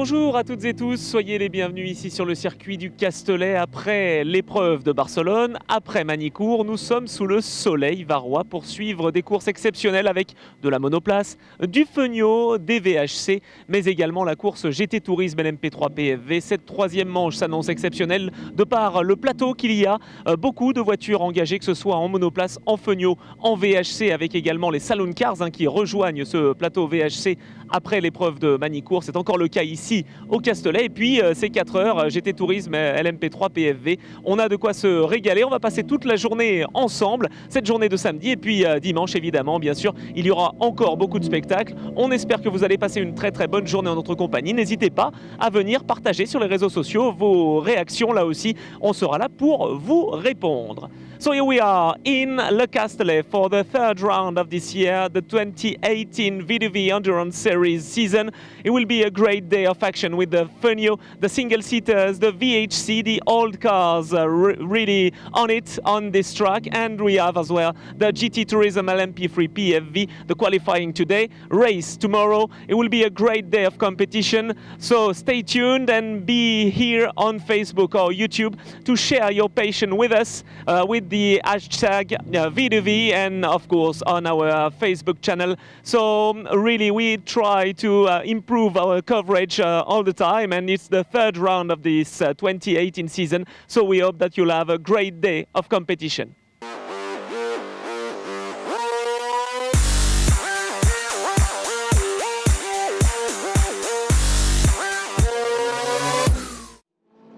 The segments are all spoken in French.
Bonjour à toutes et tous, soyez les bienvenus ici sur le circuit du Castellet. Après l'épreuve de Barcelone, après Manicourt, nous sommes sous le soleil varois pour suivre des courses exceptionnelles avec de la monoplace, du Feugnot, des VHC, mais également la course GT Tourisme LMP3 PFV. Cette troisième manche s'annonce exceptionnelle de par le plateau qu'il y a. Beaucoup de voitures engagées, que ce soit en monoplace, en Feugnot, en VHC, avec également les Saloon Cars qui rejoignent ce plateau VHC après l'épreuve de Manicourt. C'est encore le cas ici au Castellet. Et puis ces 4 heures GT Tourisme LMP3 PFV, on a de quoi se régaler. On va passer toute la journée ensemble, cette journée de samedi, et puis dimanche évidemment, bien sûr, il y aura encore beaucoup de spectacles. On espère que vous allez passer une très bonne journée en notre compagnie. N'hésitez pas à venir partager sur les réseaux sociaux vos réactions. Là aussi, on sera là pour vous répondre. So here we are in Le Castellet for the third round of this year, the 2018 VDV Endurance Series season. It will be a great day of action with the Feugnot, the single-seaters, the VHC, the old cars really on it on this track. And we have as well the GT Tourism LMP3 PFV, the qualifying today, race tomorrow. It will be a great day of competition. So stay tuned and be here on Facebook or YouTube to share your passion with us with the hashtag VDV, and of course on our Facebook channel. So really we try to improve our coverage all the time, and it's the third round of this 2018 season, so we hope that you'll have a great day of competition.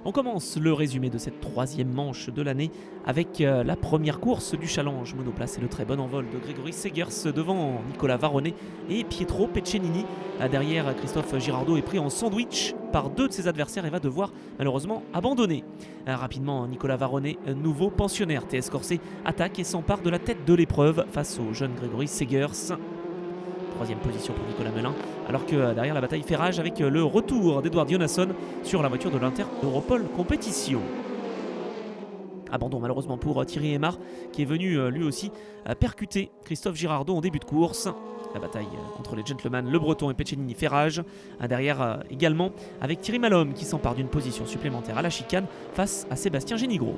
On commence le résumé de cette troisième manche de l'année avec la première course du challenge monoplace et le très bon envol de Grégory Segers devant Nicolas Varronnet et Pietro Peccenini. Derrière, Christophe Girardot est pris en sandwich par 2 de ses adversaires et va devoir malheureusement abandonner. Rapidement, Nicolas Varronnet, nouveau pensionnaire TS Corset, attaque et s'empare de la tête de l'épreuve face au jeune Grégory Segers. Troisième position pour Nicolas Melin, alors que derrière la bataille fait rage avec le retour d'Edouard Dionasson sur la voiture de l'Inter Europol Competition. Abandon malheureusement pour Thierry Aymar qui est venu lui aussi percuter Christophe Girardot en début de course. La bataille entre les gentlemen Le Breton et Peccenini fait rage. Derrière également avec Thierry Malhomme qui s'empare d'une position supplémentaire à la chicane face à Sébastien Génigro.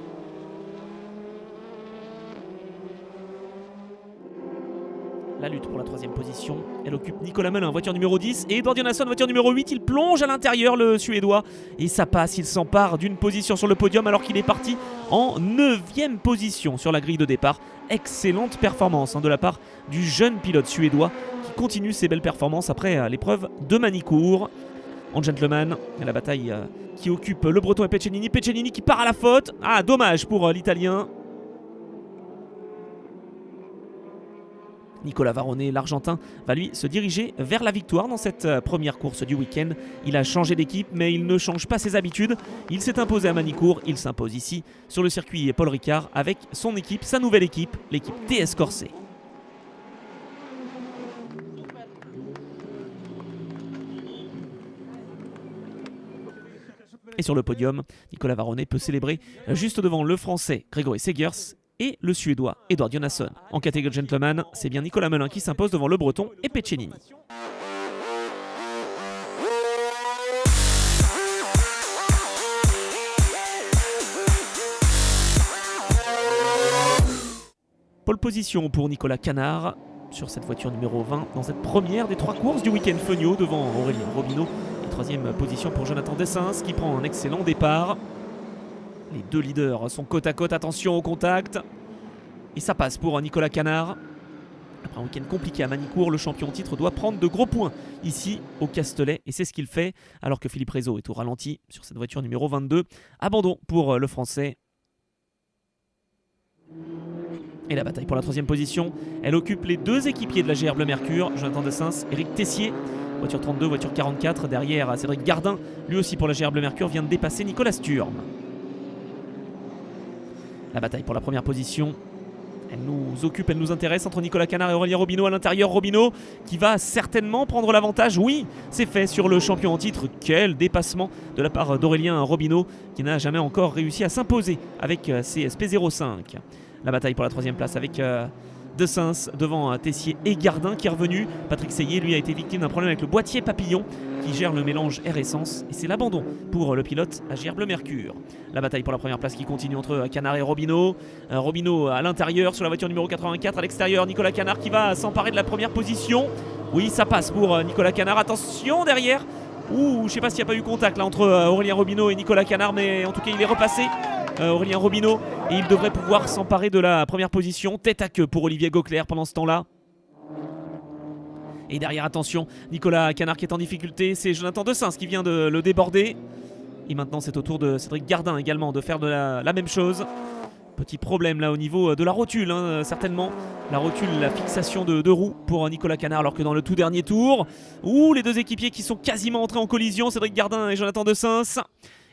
La lutte pour la troisième position, elle occupe Nicolas Melin, voiture numéro 10, et Edouard Dionasson, voiture numéro 8. Il plonge à l'intérieur, le Suédois, et ça passe. Il s'empare d'une position sur le podium alors qu'il est parti en 9e position sur la grille de départ. Excellente performance de la part du jeune pilote suédois qui continue ses belles performances après l'épreuve de Manicourt. En gentleman, la bataille qui occupe Le Breton et Peccenini. Peccenini qui part à la faute. Ah, dommage pour l'Italien. Nicolas Varronnet, l'Argentin, va lui se diriger vers la victoire dans cette première course du week-end. Il a changé d'équipe, mais il ne change pas ses habitudes. Il s'est imposé à Manicourt, il s'impose ici sur le circuit Paul Ricard avec son équipe, sa nouvelle équipe, l'équipe TS Corset. Et sur le podium, Nicolas Varronnet peut célébrer juste devant le Français Grégory Segers et le Suédois Edouard Dionasson. En catégorie gentleman, c'est bien Nicolas Melin qui s'impose devant Le Breton et Peccenini. Pole position pour Nicolas Canard sur cette voiture numéro 20 dans cette première des 3 courses du week-end Feugnot devant Aurélien Robineau. Et 3e position pour Jonathan Dessens qui prend un excellent départ. Les 2 leaders sont côte à côte, attention au contact. Et ça passe pour Nicolas Canard. Après un week-end compliqué à Manicourt, le champion en titre doit prendre de gros points ici au Castellet. Et c'est ce qu'il fait alors que Philippe Rézeau est au ralenti sur cette voiture numéro 22. Abandon pour le Français. Et la bataille pour la 3e position, elle occupe les 2 équipiers de la GR Bleu Mercure, Jonathan Dessens, Éric Tessier. Voiture 32, voiture 44. Derrière, Cédric Gardin, lui aussi pour la GR Bleu Mercure, vient de dépasser Nicolas Sturm. La bataille pour la première position, elle nous occupe, elle nous intéresse entre Nicolas Canard et Aurélien Robineau. À l'intérieur, Robineau qui va certainement prendre l'avantage. Oui, c'est fait sur le champion en titre. Quel dépassement de la part d'Aurélien Robineau qui n'a jamais encore réussi à s'imposer avec ses SP05. La bataille pour la 3e place avec de Sens devant Tessier et Gardin qui est revenu. Patrick Seyé, lui, a été victime d'un problème avec le boîtier papillon qui gère le mélange air-essence. Et c'est l'abandon pour le pilote AGR Bleu Mercure. La bataille pour la première place qui continue entre Canard et Robineau. Robineau à l'intérieur sur la voiture numéro 84. À l'extérieur, Nicolas Canard qui va s'emparer de la première position. Oui, ça passe pour Nicolas Canard. Attention derrière. Ouh, je ne sais pas s'il n'y a pas eu contact là entre Aurélien Robineau et Nicolas Canard, mais en tout cas il est repassé. Aurélien Robineau, et il devrait pouvoir s'emparer de la première position. Tête à queue pour Olivier Gauclair pendant ce temps-là. Et derrière, attention, Nicolas Canard qui est en difficulté. C'est Jonathan De Sens qui vient de le déborder. Et maintenant c'est au tour de Cédric Gardin également de faire de la même chose. Petit problème là au niveau de la rotule, hein, certainement. La rotule, la fixation de deux roues pour Nicolas Canard, alors que dans le tout dernier tour, les deux équipiers qui sont quasiment entrés en collision, Cédric Gardin et Jonathan De Sens.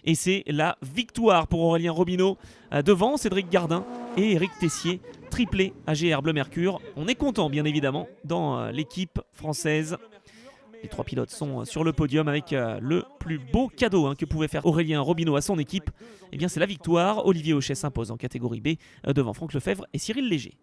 Et c'est la victoire pour Aurélien Robineau devant Cédric Gardin et Éric Tessier, triplé AGR Bleu Mercure. On est content bien évidemment dans l'équipe française. Les trois pilotes sont sur le podium avec le plus beau cadeau que pouvait faire Aurélien Robineau à son équipe. Eh bien c'est la victoire. Olivier Hochet s'impose en catégorie B devant Franck Lefebvre et Cyril Léger.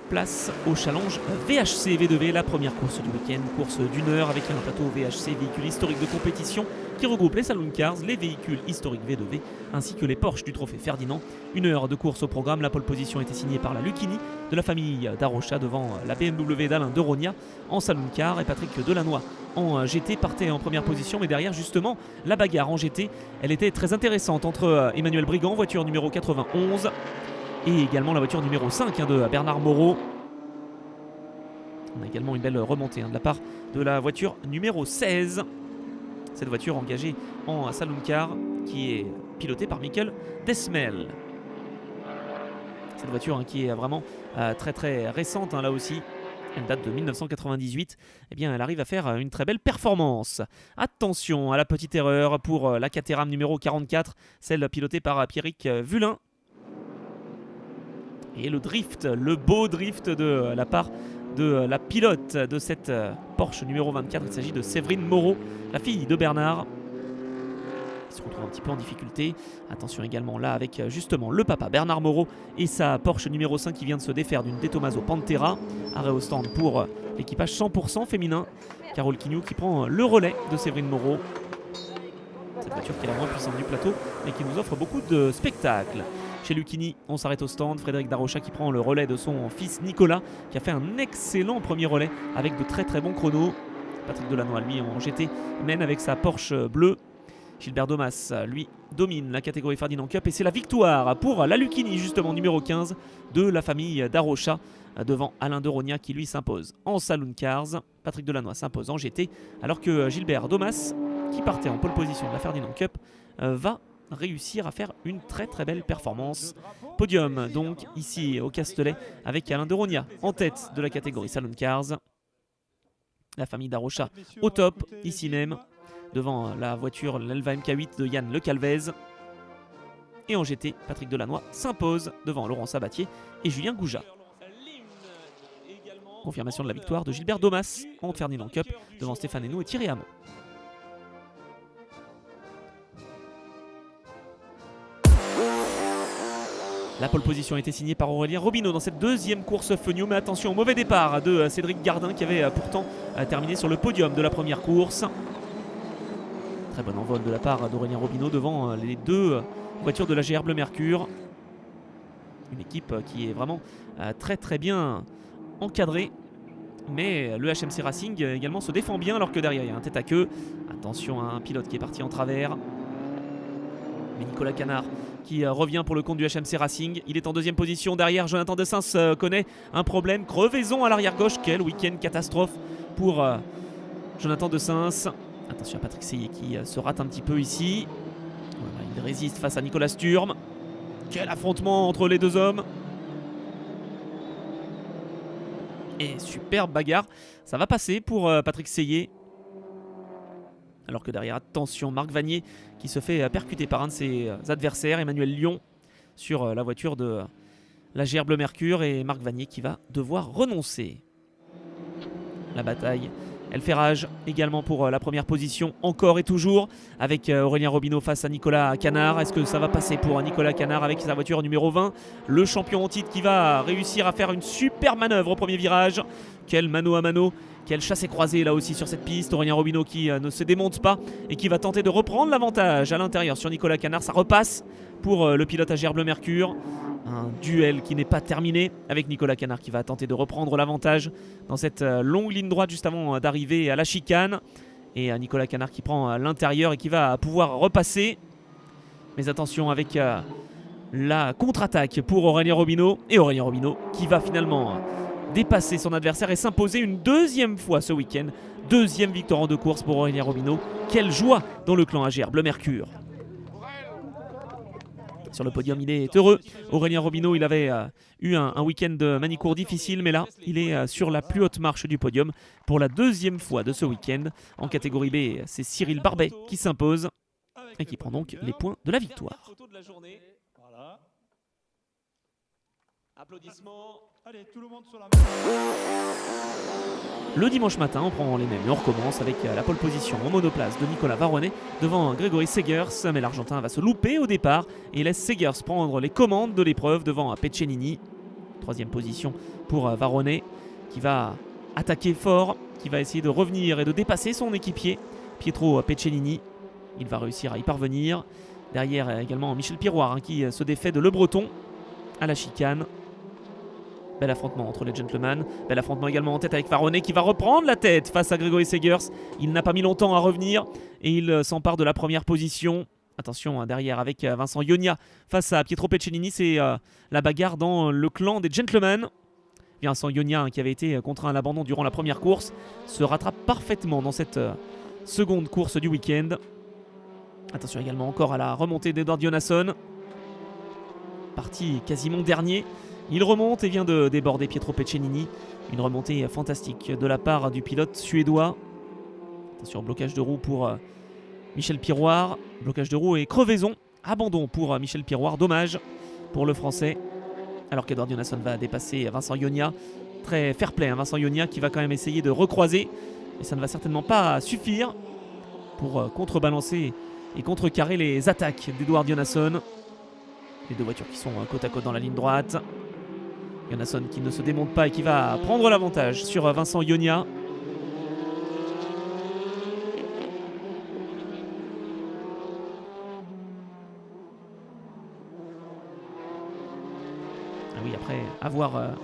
Place au challenge VHC V2V, la première course du week-end, course d'une heure avec un plateau VHC, véhicule historique de compétition qui regroupe les saloon cars, les véhicules historiques V2V ainsi que les Porsche du trophée Ferdinand. Une heure de course au programme, la pole position était signée par la Lucchini de la famille d'Arocha devant la BMW d'Alain de Rogna en saloon car et Patrick Delannoy en GT partait en première position, mais derrière justement la bagarre en GT, elle était très intéressante entre Emmanuel Brigand, voiture numéro 91, et également la voiture numéro 5 de Bernard Moreau. On a également une belle remontée de la part de la voiture numéro 16. Cette voiture engagée en saloon car qui est pilotée par Mikkel Desmel. Cette voiture qui est vraiment très très récente là aussi. Elle date de 1998. Eh bien, elle arrive à faire une très belle performance. Attention à la petite erreur pour la Caterham numéro 44, celle pilotée par Pierrick Vulin. Et le drift, le beau drift de la part de la pilote de cette Porsche numéro 24. Il s'agit de Séverine Moreau, la fille de Bernard. Il se retrouve un petit peu en difficulté. Attention également là avec justement le papa Bernard Moreau et sa Porsche numéro 5 qui vient de se défaire d'une De Tomaso Pantera. Arrêt au stand pour l'équipage 100% féminin. Carole Quignou qui prend le relais de Séverine Moreau. Cette voiture qui est la moins puissante du plateau mais qui nous offre beaucoup de spectacles. Chez Lucchini, on s'arrête au stand. Frédéric Darocha qui prend le relais de son fils Nicolas, qui a fait un excellent premier relais avec de très très bons chronos. Patrick Delannoy, lui, en GT, mène avec sa Porsche bleue. Gilbert Domas, lui, domine la catégorie Ferdinand Cup. Et c'est la victoire pour la Lucchini, justement, numéro 15 de la famille Darocha, devant Alain de Rogna qui, lui, s'impose en Saloon Cars. Patrick Delannoy s'impose en GT, alors que Gilbert Domas, qui partait en pole position de la Ferdinand Cup, va réussir à faire une très très belle performance. Podium donc ici au Castellet avec Alain de Rogna en tête de la catégorie Saloon Cars. La famille Darocha au top ici même devant la voiture l'Elva MK8 de Yann Le Calvez. Et en GT, Patrick Delannoy s'impose devant Laurent Sabatier et Julien Gouja. Confirmation de la victoire de Gilbert Domas en Ferdinand Cup devant Stéphane Henou et Thierry Hamon. La pole position a été signée par Aurélien Robineau dans cette deuxième course Fenio. Mais attention au mauvais départ de Cédric Gardin qui avait pourtant terminé sur le podium de la première course. Très bon envol de la part d'Aurélien Robineau devant les deux voitures de la GR Bleu Mercure. Une équipe qui est vraiment très très bien encadrée. Mais le HMC Racing également se défend bien alors que derrière il y a un tête à queue. Attention à un pilote qui est parti en travers. Mais Nicolas Canard qui revient pour le compte du HMC Racing. Il est en deuxième position. Derrière, Jonathan De Sens connaît un problème. Crevaison à l'arrière gauche. Quel week-end catastrophe pour Jonathan De Sens. Attention à Patrick Seyé qui se rate un petit peu ici. Voilà, il résiste face à Nicolas Sturm. Quel affrontement entre les deux hommes. Et superbe bagarre. Ça va passer pour Patrick Seyé. Alors que derrière, attention, Marc Vanier qui se fait percuter par un de ses adversaires, Emmanuel Lyon, sur la voiture de la GR Bleu Mercure. Et Marc Vanier qui va devoir renoncer. La bataille Elle fait rage également pour la première position, encore et toujours, avec Aurélien Robineau face à Nicolas Canard. Est-ce que ça va passer pour Nicolas Canard avec sa voiture numéro 20? Le champion en titre qui va réussir à faire une super manœuvre au premier virage. Quel mano à mano, quel chassé croisé là aussi sur cette piste. Aurélien Robineau qui ne se démonte pas et qui va tenter de reprendre l'avantage à l'intérieur sur Nicolas Canard. Ça repasse pour le pilote AGR Bleu Mercure. Un duel qui n'est pas terminé avec Nicolas Canard qui va tenter de reprendre l'avantage dans cette longue ligne droite juste avant d'arriver à la chicane. Et Nicolas Canard qui prend l'intérieur et qui va pouvoir repasser. Mais attention avec la contre-attaque pour Aurélien Robineau. Et Aurélien Robineau qui va finalement dépasser son adversaire et s'imposer une deuxième fois ce week-end. Deuxième victoire en 2 courses pour Aurélien Robineau. Quelle joie dans le clan AGR Bleu Mercure. Sur le podium, il est heureux. Aurélien Robineau, il avait eu un week-end de Manicourt difficile, mais là, il est sur la plus haute marche du podium pour la deuxième fois de ce week-end. En catégorie B, c'est Cyril Barbet qui s'impose et qui prend donc les points de la victoire. Applaudissements. Allez, tout le monde sur la... Le dimanche matin, on prend les mêmes et on recommence avec la pole position en monoplace de Nicolas Varronnet devant Grégory Segers. Mais l'Argentin va se louper au départ et laisse Segers prendre les commandes de l'épreuve devant Peccenini. 3e position pour Varronnet qui va attaquer fort, qui va essayer de revenir et de dépasser son équipier Pietro Peccenini. Il va réussir à y parvenir. Derrière également Michel Piroir qui se défait de Le Breton à la chicane. Bel affrontement entre les gentlemen. Bel affrontement également en tête avec Varronnet qui va reprendre la tête face à Grégory Segers. Il n'a pas mis longtemps à revenir et il s'empare de la première position. Attention derrière avec Vincent Ionia face à Pietro Peccenini. C'est la bagarre dans le clan des gentlemen. Vincent Ionia qui avait été contraint à l'abandon durant la première course se rattrape parfaitement dans cette seconde course du week-end. Attention également encore à la remontée d'Edward Jonasson. Parti quasiment dernier. Il remonte et vient de déborder Pietro Peccenini. Une remontée fantastique de la part du pilote suédois. Attention, blocage de roue pour Michel Piroir. Blocage de roue et crevaison. Abandon pour Michel Piroir. Dommage pour le français. Alors qu'Edward Jonasson va dépasser Vincent Ionia. Très fair play, hein, Vincent Ionia qui va quand même essayer de recroiser. Mais ça ne va certainement pas suffire pour contrebalancer et contrecarrer les attaques d'Edward Jonasson. Les 2 voitures qui sont côte à côte dans la ligne droite. Jonasson qui ne se démonte pas et qui va prendre l'avantage sur Vincent Ionia. Ah oui, après avoir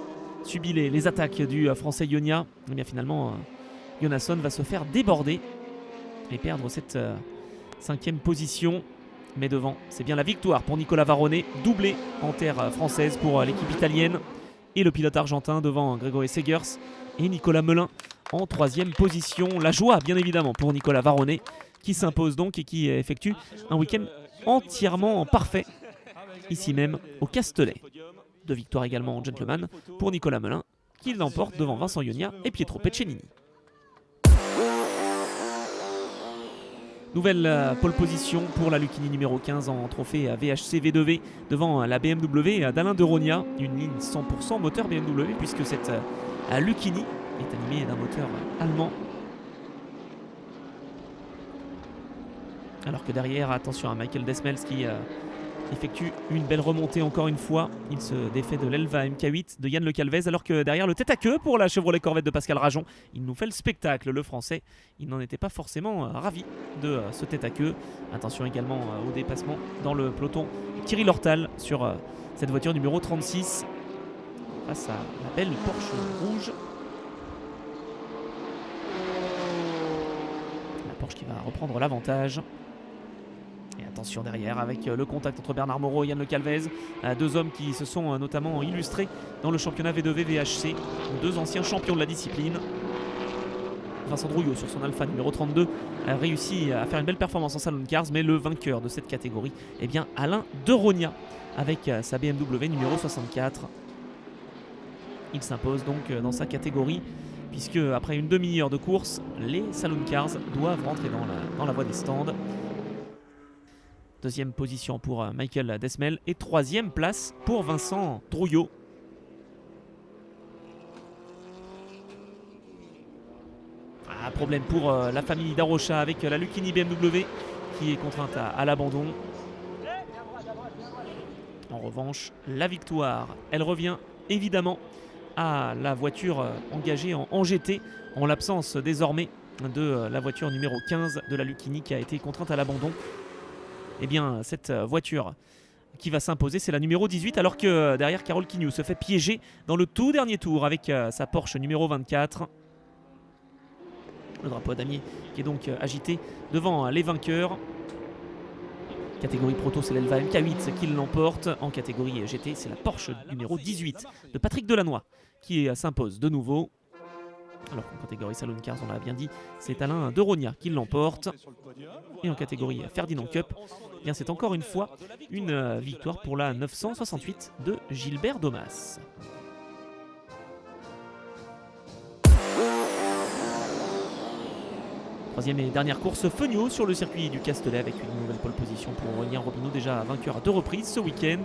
subi les attaques du français Ionia, eh bien finalement Jonasson va se faire déborder et perdre cette 5e position. Mais devant, c'est bien la victoire pour Nicolas Varronnet, doublé en terre française pour l'équipe italienne. Et le pilote argentin devant Grégory Segers et Nicolas Melin en 3e position. La joie bien évidemment pour Nicolas Varronnet qui s'impose donc et qui effectue un week-end entièrement parfait ici même au Castellet. 2 victoires également en gentleman pour Nicolas Melin qui l'emporte devant Vincent Ionia et Pietro Peccenini. Nouvelle pole position pour la Lucchini numéro 15 en trophée VHC V2V devant la BMW d'Alain de Rogna. Une ligne 100% moteur BMW puisque cette Lucchini est animée d'un moteur allemand. Alors que derrière, attention à Michael Desmels qui effectue une belle remontée encore une fois. Il se défait de l'Elva MK8 de Yann Le Calvez alors que derrière le tête à queue pour la Chevrolet Corvette de Pascal Rajon. Il nous fait le spectacle, le français. Il n'en était pas forcément ravi de ce tête à queue. Attention également au dépassement dans le peloton. Thierry Lortal sur cette voiture numéro 36 face à la belle Porsche rouge. La Porsche qui va reprendre l'avantage. Et attention derrière avec le contact entre Bernard Moreau et Yann Le Calvez. 2 hommes qui se sont notamment illustrés dans le championnat V2V VHC. 2 anciens champions de la discipline. Vincent Drouillot sur son Alpha numéro 32 a réussi à faire une belle performance en Salon Cars. Mais le vainqueur de cette catégorie est bien Alain de Rogna avec sa BMW numéro 64. Il s'impose donc dans sa catégorie puisque après une demi-heure de course, les Salon Cars doivent rentrer dans la voie des stands. 2e position pour Michael Desmel et 3e place pour Vincent Drouillot. problème pour la famille d'Arocha avec la Lucchini BMW qui est contrainte à l'abandon. En revanche, la victoire, elle revient évidemment à la voiture engagée en GT, en l'absence désormais de la voiture numéro 15 de la Lucchini qui a été contrainte à l'abandon. Et bien cette voiture qui va s'imposer, c'est la numéro 18, alors que derrière Carole Quignou se fait piéger dans le tout dernier tour avec sa Porsche numéro 24. Le drapeau à damier qui est donc agité devant les vainqueurs. Catégorie proto, c'est l'Elva MK8 qui l'emporte. En catégorie GT, c'est la Porsche numéro 18 de Patrick Delannoy qui s'impose de nouveau. Alors qu'en catégorie Salon Cars, on l'a bien dit, c'est Alain Deronia qui l'emporte. Et en catégorie Ferdinand Cup, eh bien c'est encore une fois une victoire pour la 968 de Gilbert Domas. Troisième et dernière course, Feugnot sur le circuit du Castellet avec une nouvelle pole position pour Aurélien Robineau, déjà vainqueur à 2 reprises ce week-end.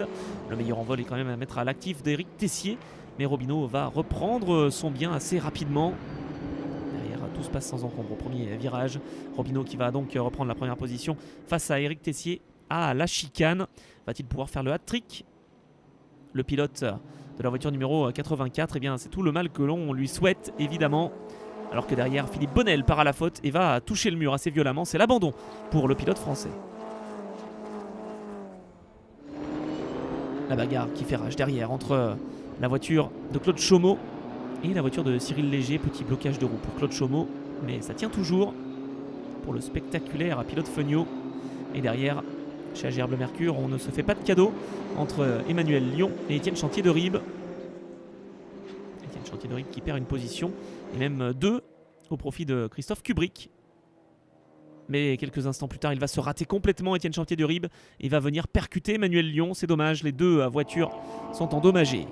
Le meilleur envol est quand même à mettre à l'actif d'Éric Tessier, mais Robineau va reprendre son bien assez rapidement. Derrière, tout se passe sans encombre au premier virage. Robineau qui va donc reprendre la première position face à Éric Tessier à la chicane. Va-t-il pouvoir faire le hat-trick? Le pilote de la voiture numéro 84, eh bien c'est tout le mal que l'on lui souhaite évidemment. Alors que derrière, Philippe Bonnel part à la faute et va toucher le mur assez violemment. C'est l'abandon pour le pilote français. La bagarre qui fait rage derrière entre la voiture de Claude Chaumeau et la voiture de Cyril Léger. Petit blocage de roue pour Claude Chaumeau, mais ça tient toujours pour le spectaculaire pilote Feugnot. Et derrière, chez AGR Bleu Mercure, on ne se fait pas de cadeau entre Emmanuel Lyon et Étienne Chantier de Ribes. Étienne Chantier de Ribes qui perd une position, et même 2 au profit de Christophe Kubrick. Mais quelques instants plus tard, il va se rater complètement, Étienne Chantier de Ribes, et va venir percuter Emmanuel Lyon. C'est dommage, les 2 voitures sont endommagées.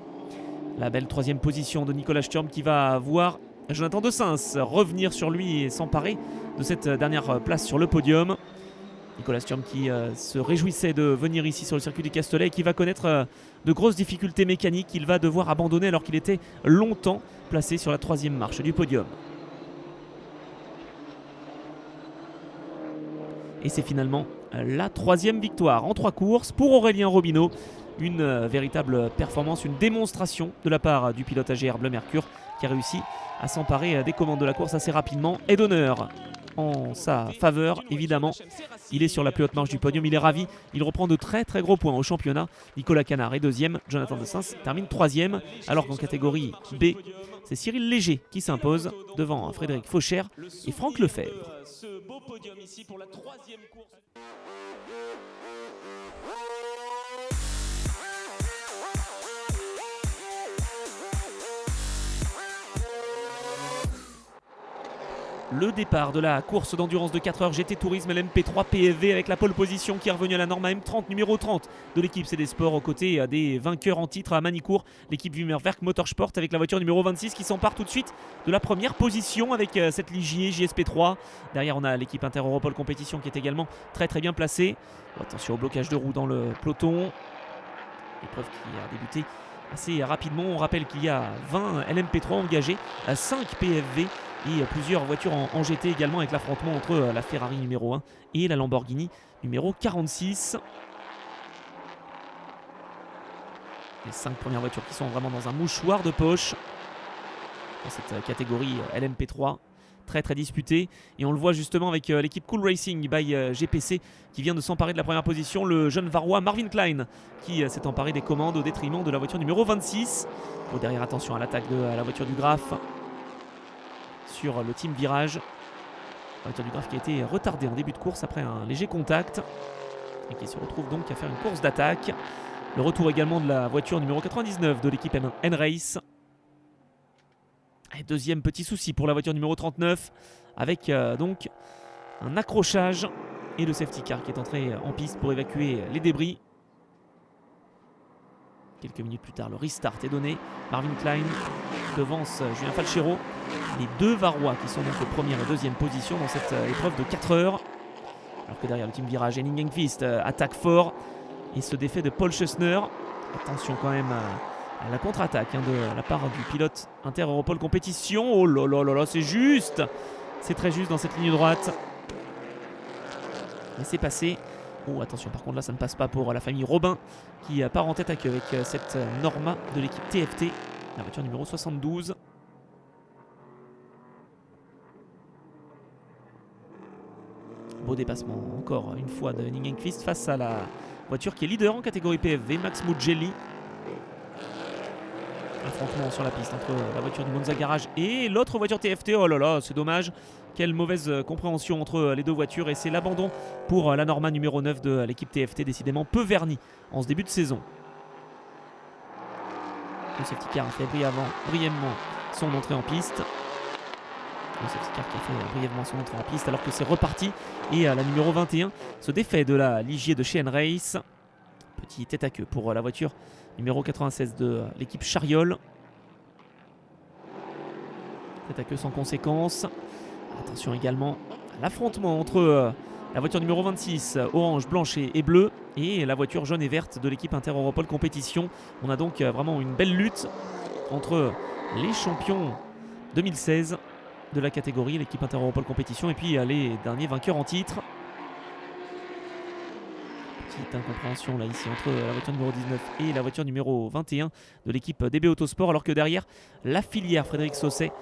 La belle 3e position de Nicolas Sturm qui va voir Jonathan Dessens revenir sur lui et s'emparer de cette dernière place sur le podium. Nicolas Sturm qui se réjouissait de venir ici sur le circuit du Castellet et qui va connaître de grosses difficultés mécaniques. Il va devoir abandonner alors qu'il était longtemps placé sur la 3e marche du podium. Et c'est finalement la 3e victoire en 3 courses pour Aurélien Robineau. Une véritable performance, une démonstration de la part du pilote AGR Bleu Mercure qui a réussi à s'emparer des commandes de la course assez rapidement. Et d'honneur en sa faveur, évidemment. Il est sur la plus haute marche du podium, il est ravi. Il reprend de très gros points au championnat. Nicolas Canard est 2e, Jonathan Dessens termine 3e. Alors qu'en catégorie B, c'est Cyril Léger qui s'impose devant Frédéric Fauchère et Franck Lefebvre. Ce beau podium ici pour la 3e course. Le départ de la course d'endurance de 4 heures GT Tourisme LMP3 PFV avec la pole position qui est revenue à la norme M30 numéro 30 de l'équipe CD Sport aux côtés des vainqueurs en titre à Manicourt, l'équipe Wimmerwerk Motorsport avec la voiture numéro 26 qui s'empare tout de suite de la première position avec cette Ligier JSP3. Derrière on a l'équipe Inter-Europol Compétition qui est également très bien placée. Attention au blocage de roue dans le peloton. Épreuve qui a débuté assez rapidement. On rappelle qu'il y a 20 LMP3 engagés, 5 PFV et plusieurs voitures en GT également avec l'affrontement entre la Ferrari numéro 1 et la Lamborghini numéro 46. Les 5 premières voitures qui sont vraiment dans un mouchoir de poche dans cette catégorie LMP3 très disputée, et on le voit justement avec l'équipe Cool Racing by GPC qui vient de s'emparer de la première position. Le jeune Varois Marvin Klein qui s'est emparé des commandes au détriment de la voiture numéro 26. Derrière, attention à l'attaque de la voiture du Graf sur le team virage. La voiture du Graf qui a été retardée en début de course après un léger contact et qui se retrouve donc à faire une course d'attaque. Le retour également de la voiture numéro 99 de l'équipe N-Race. Et deuxième petit souci pour la voiture numéro 39 avec donc un accrochage et le safety car qui est entré en piste pour évacuer les débris. Quelques minutes plus tard, le restart est donné. Marvin Klein devance Julien Falchero. Les 2 Varois qui sont donc de première et deuxième position dans cette épreuve de 4 heures. Alors que derrière le team virage, Henning Engqvist attaque fort et se défait de Paul Schussner. Attention quand même à la contre-attaque de la part du pilote Inter-Europol Compétition. Oh là là là là, c'est juste! C'est très juste dans cette ligne droite. Laissez passer. Oh, attention, par contre là ça ne passe pas pour la famille Robin qui part en tête à queue avec cette Norma de l'équipe TFT, la voiture numéro 72. Beau dépassement encore une fois de Ningenqvist face à la voiture qui est leader en catégorie PFV, Max Mugelli. Affrontement sur la piste entre la voiture du Monza Garage et l'autre voiture TFT. Oh là là, c'est dommage. Quelle mauvaise compréhension entre les deux voitures. Et c'est l'abandon pour la Norma numéro 9 de l'équipe TFT, décidément peu verni en ce début de saison. Le safety car a fait brièvement son entrée en piste. Le safety car qui a fait brièvement son entrée en piste alors que c'est reparti. Et la numéro 21 se défait de la Ligier de chez N-Race. Petit tête à queue pour la voiture numéro 96 de l'équipe Chariol. Tête à queue sans conséquence. Attention également à l'affrontement entre la voiture numéro 26, orange, blanche et bleue, et la voiture jaune et verte de l'équipe Inter-Europol Compétition. On a donc vraiment une belle lutte entre les champions 2016 de la catégorie, l'équipe Inter-Europol Compétition, et puis les derniers vainqueurs en titre. Petite incompréhension là ici entre la voiture numéro 19 et la voiture numéro 21 de l'équipe DB Autosport, alors que derrière la filière Frédéric Sausset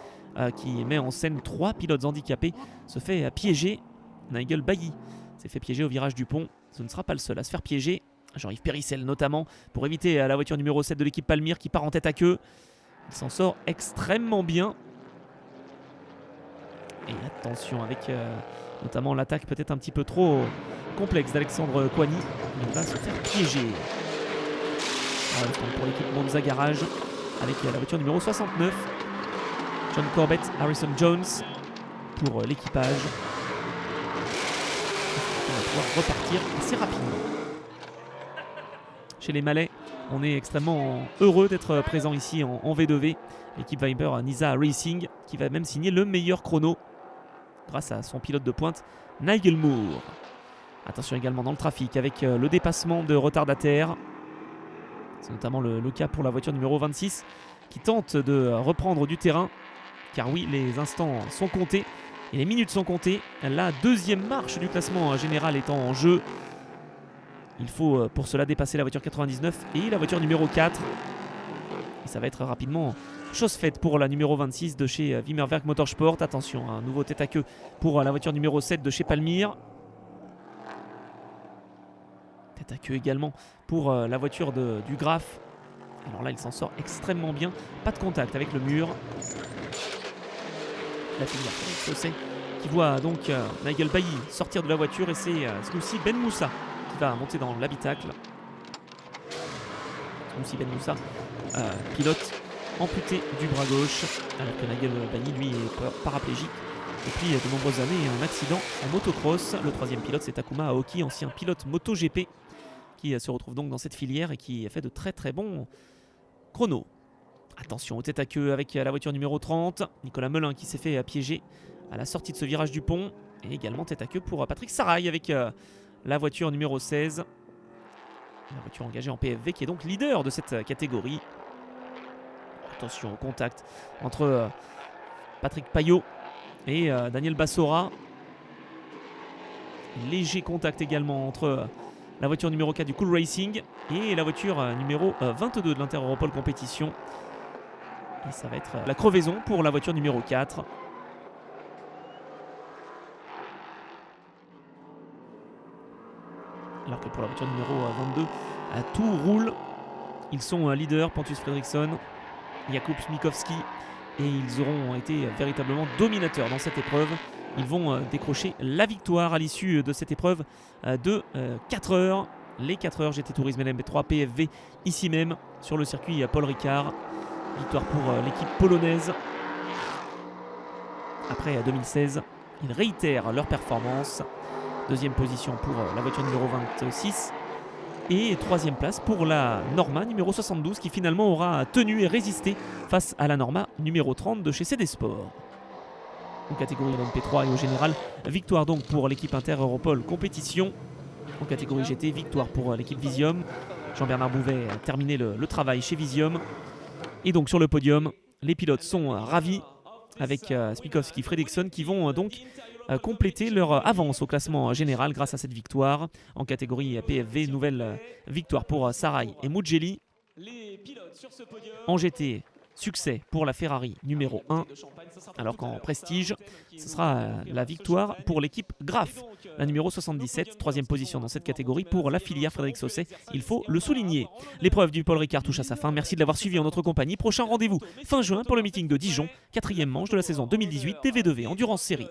qui met en scène 3 pilotes handicapés se fait piéger. Nigel Bailly s'est fait piéger au virage du pont. Ce ne sera pas le seul à se faire piéger. Jean-Yves Périssel notamment pour éviter la voiture numéro 7 de l'équipe Palmyre qui part en tête à queue. Il s'en sort extrêmement bien. Et attention avec notamment l'attaque peut-être un petit peu trop complexe d'Alexandre Coigny. Il va se faire piéger. Pour l'équipe Monza Garage avec la voiture numéro 69. John Corbett, Harrison Jones pour l'équipage. On va pouvoir repartir assez rapidement. Chez les Malais, on est extrêmement heureux d'être présent ici en V2V. L'équipe Viper Nisa Racing qui va même signer le meilleur chrono grâce à son pilote de pointe Nigel Moore. Attention également dans le trafic avec le dépassement de retardataires. C'est notamment le cas pour la voiture numéro 26 qui tente de reprendre du terrain. Car oui, les instants sont comptés et les minutes sont comptées. La deuxième marche du classement général étant en jeu. Il faut pour cela dépasser la voiture 99 et la voiture numéro 4. Et ça va être rapidement chose faite pour la numéro 26 de chez Wimmerwerk Motorsport. Attention, un nouveau tête à queue pour la voiture numéro 7 de chez Palmyre. Tête à queue également pour la voiture du Graf. Alors là, il s'en sort extrêmement bien. Pas de contact avec le mur. La filière Fosset qui voit donc Nigel Bailly sortir de la voiture et c'est Snoussi Ben Moussa qui va monter dans l'habitacle. Snoussi Ben Moussa, pilote amputé du bras gauche, alors que Nigel Bailly lui est paraplégique depuis de nombreuses années, un accident en motocross. Le troisième pilote c'est Takuma Aoki, ancien pilote MotoGP qui se retrouve donc dans cette filière et qui a fait de très bons chronos. Attention au tête à queue avec la voiture numéro 30, Nicolas Melin qui s'est fait piéger à la sortie de ce virage du pont. Et également tête à queue pour Patrick Sarail avec la voiture numéro 16. La voiture engagée en PFV qui est donc leader de cette catégorie. Attention au contact entre Patrick Payot et Daniel Bassora. Léger contact également entre la voiture numéro 4 du Cool Racing et la voiture numéro 22 de l'Inter-Europol Compétition. Et ça va être la crevaison pour la voiture numéro 4. Alors que pour la voiture numéro 22, tout roule. Ils sont leaders, Pontus Fredriksson, Jakub Smikowski. Et ils auront été véritablement dominateurs dans cette épreuve. Ils vont décrocher la victoire à l'issue de cette épreuve de 4 heures. Les 4 heures GT Tourisme LMP3 PFV ici même sur le circuit Paul Ricard. Victoire pour l'équipe polonaise. Après 2016, ils réitèrent leur performance. Deuxième position pour la voiture numéro 26. Et troisième place pour la Norma numéro 72 qui finalement aura tenu et résisté face à la Norma numéro 30 de chez CD Sport. En catégorie LMP3 et au général, victoire donc pour l'équipe Inter-Europol Compétition. En catégorie GT, victoire pour l'équipe Visium. Jean-Bernard Bouvet a terminé le travail chez Visium. Et donc sur le podium, les pilotes sont ravis avec Smikowski, Fredriksson qui vont donc compléter leur avance au classement général grâce à cette victoire en catégorie PFV. Nouvelle victoire pour Sarai et Mugelli. En GT, succès pour la Ferrari numéro 1, alors qu'en prestige, ce sera la victoire pour l'équipe Graf, la numéro 77, troisième position dans cette catégorie pour la filière Frédéric Sausset, il faut le souligner. L'épreuve du Paul Ricard touche à sa fin, merci de l'avoir suivi en notre compagnie. Prochain rendez-vous fin juin pour le meeting de Dijon, quatrième manche de la saison 2018 des V2V Endurance Series.